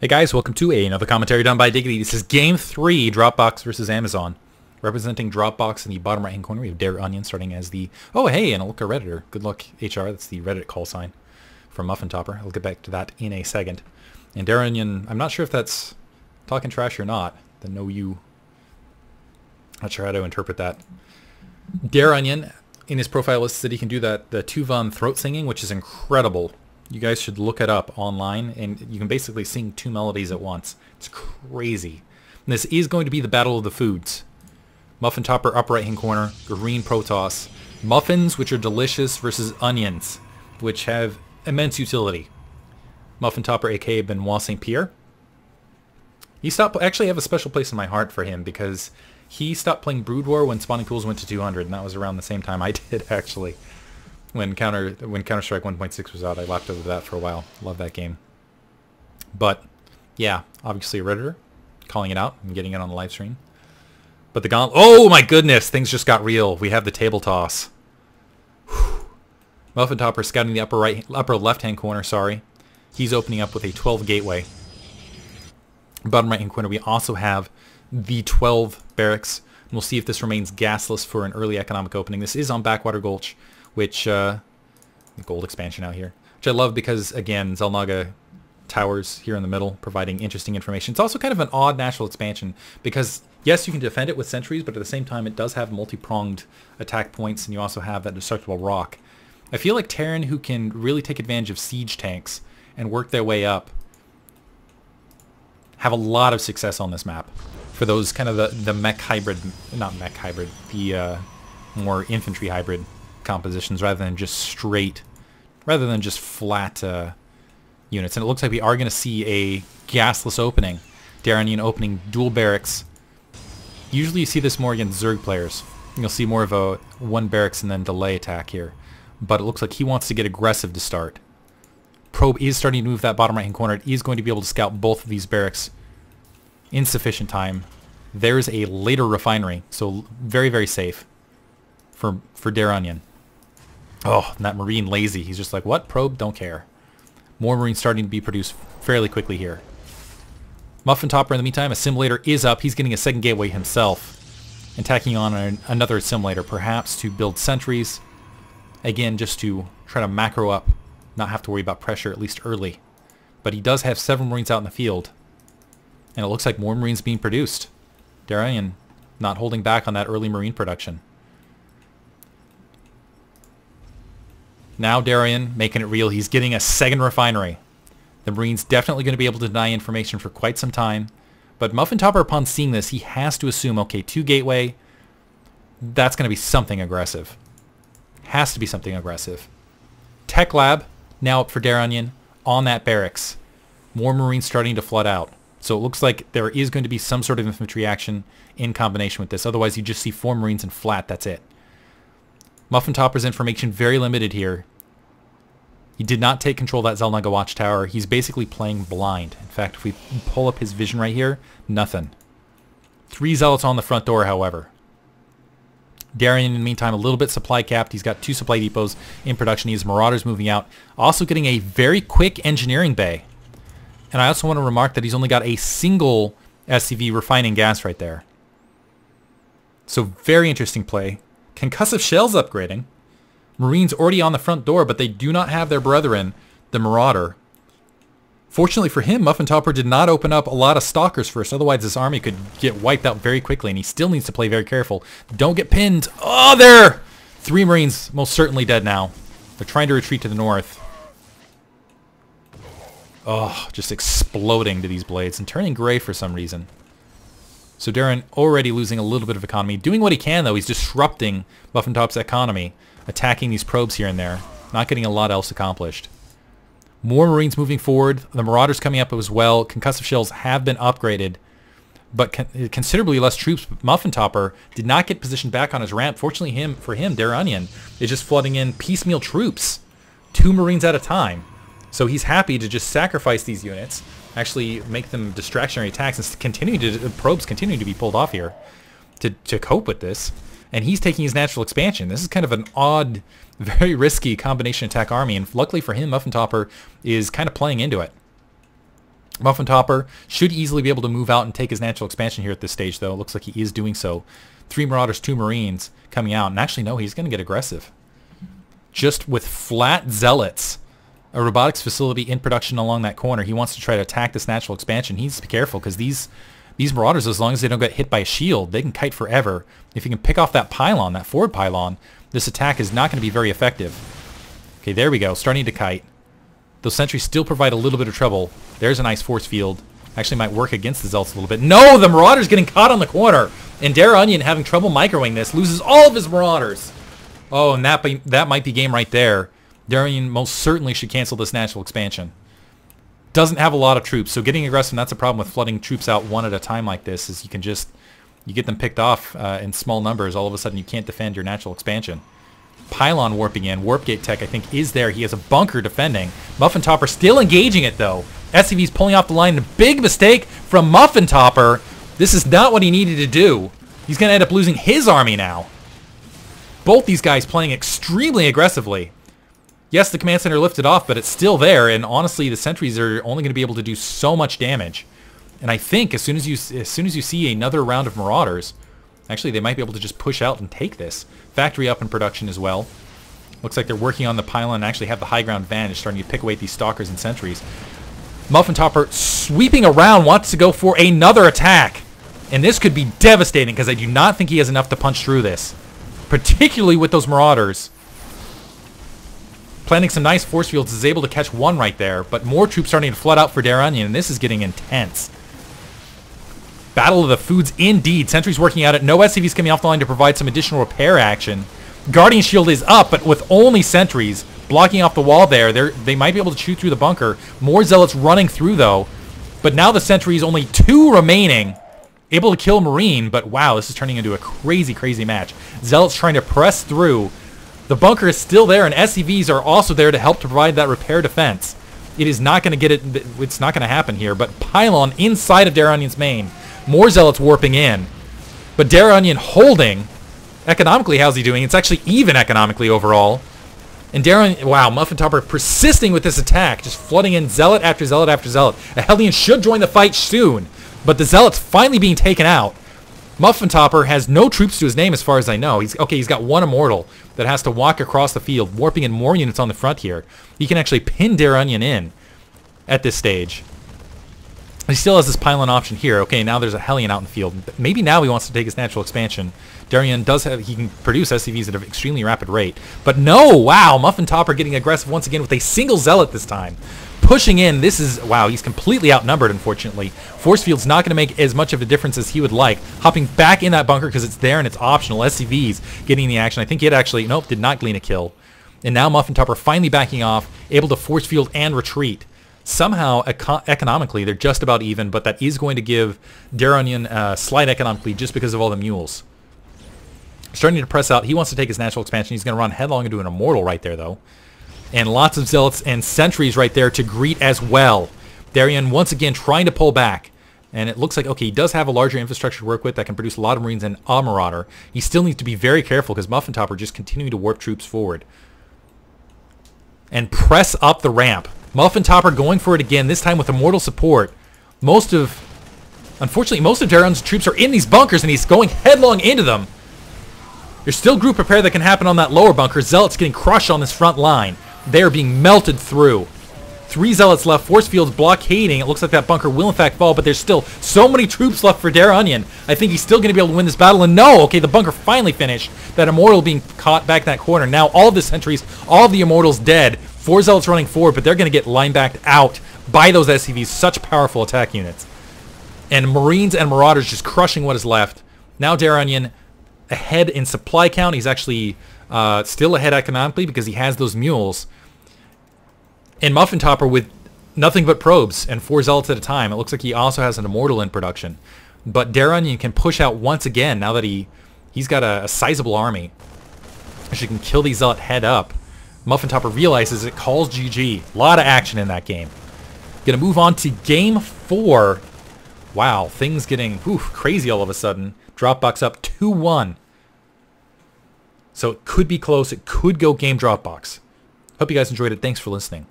Hey guys, welcome to another commentary done by Diggity. This is Game 3, Dropbox versus Amazon. Representing Dropbox in the bottom right hand corner, we have dareonion starting as the... Oh hey, and a look at Redditor. Good luck HR, that's the Reddit call sign from MuffinTopper. I'll get back to that in a second. And dareonion, I'm not sure if that's talking trash or not. The know you... Not sure how to interpret that. Dareonion, in his profile lists that he can do that, the Tuvan throat singing, which is incredible. You guys should look it up online, and you can basically sing two melodies at once. It's crazy. And this is going to be the battle of the foods. MuffinTopper upper right hand corner, green protoss. Muffins, which are delicious, versus onions, which have immense utility. MuffinTopper, aka Benoit St. Pierre. He stopped. Actually, I have a special place in my heart for him because he stopped playing Brood War when spawning pools went to 200, and that was around the same time I did actually. When Counter-Strike 1.6 was out, I lapped over that for a while. Love that game. But, yeah, obviously a Redditor, calling it out and getting it on the live stream. But the gauntlet... Oh my goodness, things just got real. We have the table toss. MuffinTopper scouting the upper left-hand corner, sorry. He's opening up with a 12 gateway. Bottom right-hand corner, we also have the 12 barracks. And we'll see if this remains gasless for an early economic opening. This is on BackWater Gulch, which, the gold expansion out here, which I love because, again, Xel'Naga towers here in the middle, providing interesting information. It's also kind of an odd natural expansion because, yes, you can defend it with sentries, but at the same time, it does have multi-pronged attack points, and you also have that destructible rock. I feel like Terran, who can really take advantage of siege tanks and work their way up, have a lot of success on this map. For those kind of the mech hybrid, not mech hybrid, the more infantry hybrid compositions rather than just flat units. And it looks like we are going to see a gasless opening. dareonion opening dual barracks. Usually you see this more against Zerg players. You'll see more of a one barracks and then delay attack here. But it looks like he wants to get aggressive to start. Probe is starting to move that bottom right hand corner. It is going to be able to scout both of these barracks in sufficient time. There's a later refinery, so very, very safe for dareonion. Oh, and that Marine lazy. He's just like, what? Probe? Don't care. More Marines starting to be produced fairly quickly here. MuffinTopper, in the meantime, assimilator is up. He's getting a second gateway himself and tacking on another assimilator, perhaps to build sentries. Again, just to try to macro up, not have to worry about pressure, at least early. But he does have several Marines out in the field. And it looks like more Marines being produced. dareonion not holding back on that early Marine production. Now dareonion making it real. He's getting a second refinery. The Marine's definitely going to be able to deny information for quite some time. But MuffinTopper, upon seeing this, he has to assume, okay, 2 gateway, that's going to be something aggressive. Has to be something aggressive. Tech Lab, now up for dareonion, on that barracks. More Marines starting to flood out. So it looks like there is going to be some sort of infantry action in combination with this. Otherwise, you just see 4 Marines in flat, that's it. MuffinTopper's information very limited here. He did not take control of that Xel'Naga watchtower. He's basically playing blind. In fact, if we pull up his vision right here, nothing. 3 zealots on the front door, however. dareonion, in the meantime, a little bit supply capped. He's got 2 supply depots in production. He has Marauders moving out. Also getting a very quick engineering bay. And I also want to remark that he's only got a single SCV refining gas right there. So very interesting play. Concussive shells upgrading. Marines already on the front door, but they do not have their brethren, the Marauder. Fortunately for him, MuffinTopper did not open up a lot of stalkers first. Otherwise, this army could get wiped out very quickly, and he still needs to play very careful. Don't get pinned. Oh, there! 3 Marines most certainly dead now. They're trying to retreat to the north. Oh, just exploding to these blades and turning gray for some reason. So dareonion already losing a little bit of economy. Doing what he can, though. He's disrupting MuffinTopper's economy. Attacking these probes here and there. Not getting a lot else accomplished. More Marines moving forward. The Marauders coming up as well. Concussive shells have been upgraded. But considerably less troops. MuffinTopper did not get positioned back on his ramp. Fortunately for him, dareonion is just flooding in piecemeal troops. 2 Marines at a time. So he's happy to just sacrifice these units. Actually make them distractionary attacks. And probes continue to be pulled off here. To cope with this. And he's taking his natural expansion. This is kind of an odd, very risky combination attack army, and luckily for him, MuffinTopper is kind of playing into it. MuffinTopper should easily be able to move out and take his natural expansion here at this stage, though. It looks like he is doing so. 3 Marauders, 2 Marines coming out. And actually, no, he's going to get aggressive. Just with flat Zealots, a robotics facility in production along that corner, he wants to try to attack this natural expansion. He needs to be careful because these Marauders, as long as they don't get hit by a shield, they can kite forever. If you can pick off that pylon, that forward pylon, this attack is not going to be very effective. Okay, there we go. Starting to kite. Those sentries still provide a little bit of trouble. There's a nice force field. Actually might work against the Zealots a little bit. No, the Marauder's getting caught on the corner. And dareonion, having trouble microwing this, loses all of his Marauders. Oh, and that might be game right there. dareonion most certainly should cancel this natural expansion. Doesn't have a lot of troops, so getting aggressive, and that's a problem with flooding troops out one at a time like this, is you get them picked off in small numbers. All of a sudden you can't defend your natural expansion. Pylon warping in. Warp gate tech, I think, is there. He has a bunker defending. MuffinTopper still engaging it, though. SCV's pulling off the line. A big mistake from MuffinTopper. This is not what he needed to do. He's going to end up losing his army now. Both these guys playing extremely aggressively. Yes, the command center lifted off, but it's still there, and honestly, the sentries are only going to be able to do so much damage. And I think as soon as you see another round of Marauders, actually, they might be able to just push out and take this. Factory up in production as well. Looks like they're working on the pylon and actually have the high ground advantage, starting to pick away these stalkers and sentries. MuffinTopper sweeping around, wants to go for another attack. And this could be devastating because I do not think he has enough to punch through this. Particularly with those Marauders. Planting some nice force fields, is able to catch one right there. But more troops starting to flood out for dareonion, and this is getting intense. Battle of the Foods indeed. Sentries working at it. No SCVs coming off the line to provide some additional repair action. Guardian Shield is up, but with only sentries blocking off the wall there, they might be able to shoot through the bunker. More Zealots running through, though. But now the sentries, only 2 remaining. Able to kill Marine, but wow, this is turning into a crazy, crazy match. Zealots trying to press through. The bunker is still there, and SCVs are also there to help to provide that repair defense. It is not going to get it. It's not going to happen here, but Pylon inside of dareonion's main. More Zealots warping in. But dareonion holding. Economically, how's he doing? It's actually even economically overall. And dareonion, wow, MuffinTopper persisting with this attack. Just flooding in Zealot after Zealot after Zealot. A Hellion should join the fight soon. But the Zealot's finally being taken out. MuffinTopper has no troops to his name as far as I know. He's got 1 Immortal that has to walk across the field, warping in more units on the front here. He can actually pin dareonion in at this stage. He still has this pylon option here. Okay, now there's a Hellion out in the field. Maybe now he wants to take his natural expansion. dareonion does have, he can produce SCVs at an extremely rapid rate. But no, wow, MuffinTopper getting aggressive once again with a single Zealot this time. Pushing in, this is, wow, he's completely outnumbered, unfortunately. Force field's not going to make as much of a difference as he would like. Hopping back in that bunker because it's there and it's optional. SCVs getting the action. I think he had actually, nope, did not glean a kill. And now MuffinTopper finally backing off, able to force field and retreat. Somehow, economically, they're just about even, but that is going to give dareonion slight economically just because of all the mules. Starting to press out. He wants to take his natural expansion. He's going to run headlong into an Immortal right there, though. And lots of Zealots and sentries right there to greet as well. dareonion once again trying to pull back. And it looks like, okay, he does have a larger infrastructure to work with that can produce a lot of Marines and a Marauder. He still needs to be very careful because MuffinTopper just continuing to warp troops forward. And press up the ramp. MuffinTopper going for it again, this time with Immortal support. Unfortunately, most of dareonion's troops are in these bunkers and he's going headlong into them. There's still group repair that can happen on that lower bunker. Zealots getting crushed on this front line. They are being melted through. 3 Zealots left. Force fields blockading. It looks like that bunker will in fact fall, but there's still so many troops left for dareonion. I think he's still going to be able to win this battle. And no, okay, the bunker finally finished. That Immortal being caught back in that corner. Now all of the sentries, all of the Immortals dead. 4 Zealots running forward, but they're going to get linebacked out by those SCVs. Such powerful attack units. And Marines and Marauders just crushing what is left. Now dareonion ahead in supply count. He's actually still ahead economically because he has those mules. And MuffinTopper with nothing but probes and 4 Zealots at a time. It looks like he also has an Immortal in production. But dareonion can push out once again now that he's got a sizable army. She can kill these Zealot head up. MuffinTopper realizes it, calls GG. A lot of action in that game. Gonna move on to game 4. Wow, things getting crazy all of a sudden. Dropbox up 2-1. So it could be close. It could go game Dropbox. Hope you guys enjoyed it. Thanks for listening.